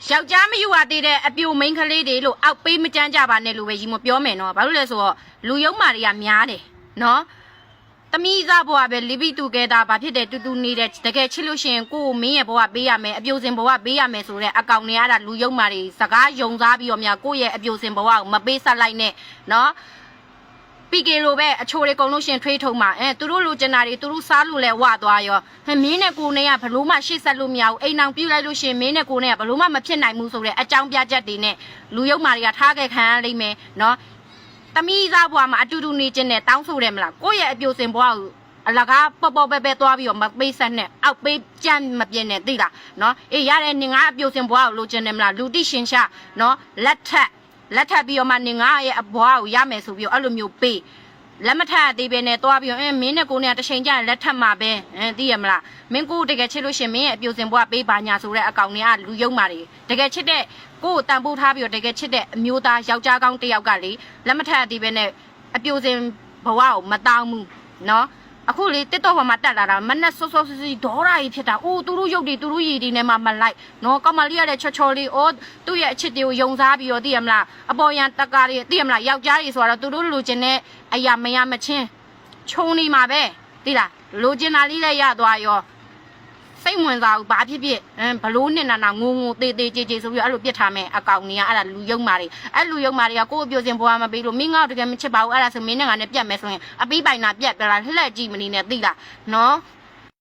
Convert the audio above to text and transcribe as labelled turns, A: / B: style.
A: ယောက်ျားမယူရသေးတဲ့အပြိုမိန်းကလေးတွေလို့အောက်ပေးမကြမ်းကြပါနဲ့လို့ပဲကြီးမပြောမယ်နော်ဘာလို့လဲဆိုတော့လူယုံမာတွေကများတယ်နော်သမီးသားဘဝပဲလိပိတူကဲတာဘာဖြစ်တယ်တူတူနေတဲ့တကယ်ချစ်လို့ရှိရင်ကိုကိုမင်းရဲ့ဘဝပေးရမယ်အပြိုစင်ဘဝပေးရမယ်ဆိုတဲ့အကောင်တွေရတာလူယုံမာတွေစကားယုံစားပြီးတော့များကိုရဲ့အပြိုစင်ဘဝကိုမပေးဆက်လိုက်နဲ့နော်ပီကေလိုပဲအချိုတွေကုန်လို့ရှင်ထွေးထုံမှာသူတို့လူကျင်တာတွေသူတို့စားလို့လဲဝသွားရောမင်းနဲ့ကိုနဲ့ကဘလို့မှရှေ့ဆက်လို့မရဘူးအိမ်အောင်ပြုတ်လိုက်လို့ရှင်မင်းနဲ့ကိုနဲ့ကဘလို့မှမဖြစ်နိုင်ဘူးဆိုတဲ့အကြောင်းပြချက်တွေနဲ့လူယုံမာတွေကထားခဲ့ခံရလိမ့်မယ်နော်သမီးသားဘွားမှာအတူတူနေခြင်းနဲ့တောင်းဆိုတယ်မလားကိုယ့်ရဲ့အပြိုစင်ဘွားကိုအလကားပေါ့ပေါ့ပဲသွားပြီးတော့မပေးဆက်နဲ့အောက်ပေးကြမ်းမပြင်းနဲ့သိလားနော်အေးရတယ်နေငါအပြိုစင်ဘွားကိုလိုချင်တယ်မလားလူတိရှင်ရှာနော်လက်ထပ်ပြီးတော့မှနေငါရဲ့အဘွားကိုရမယ်ဆိုပြီးတော့အဲ့လိုမျိုးပေးလက်မထပ်သေးပဲနဲ့သွားပြီးတော့မင်းနဲ့ကိုနဲ့တချိန်ကျရင်လက်ထပ်မှာပဲသိရမလားမင်းကိုတကယ်ချစ်လို့ရှင်မင်းရဲ့အပြိုစင်ဘွားပေးပါညာဆိုတဲ့အကောင်တွေကလူယုံမာတွေတကယ်ချစ်တဲ့ကိုကိုတန်ဖိုးထားပြီးတော့တကယ်ချစ်တဲ့အမျိုးသားယောက်ျားကောင်းတစ်ယောက်ကလေလက်မထပ်သေးပဲနဲ့အပြိုစင်ဘဝကိုမတောင်းဘူးနော်အခုလေတစ်တော့ဟိုမှာတက်လာတာမနဲ့ဆော့စီဒေါ်ရာကြီးဖြစ်တာအိုးသူတို့ရုပ်တွေသူတို့ရည်တွေနဲ့မှမလိုက်နော်ကောင်မလေးရတဲ့ချော်လေးအိုးသူ့ရဲ့အချစ်တွေကိုယုံစားပြီးတော့သိရမလားအပေါ်ရန်တက္ကာတွေသိရမလားယောက်ျားတွေဆိုတော့သူတို့လိုချင်တဲ့အရာမရမချင်းခြုံနေမှာပဲသိလားလိုချင်တာလေးလည်းရသွားရောစိတ်ဝင်စားဘူးဘာဖြစ်ဖြစ်ဘလို့နဲ့နာငုံတေးကြေဆိုပြီးအဲ့လိုပြစ်ထားမယ်အကောင်တွေကအဲ့ဒါလူယုံမာတွေအဲ့လူယုံမာတွေကကိုယ့်အပြိုစင်ဘွားမပေးလို့မင်းငါ့ကိုတကယ်မချစ်ပါဘူးအဲ့ဒါဆိုမင်းနဲ့ငါနဲ့ပြတ်မယ်ဆိုရင်အပီးပိုင်တာပြတ်ပြလားလှက်ကြည့်မနေနဲ့သိလားနော်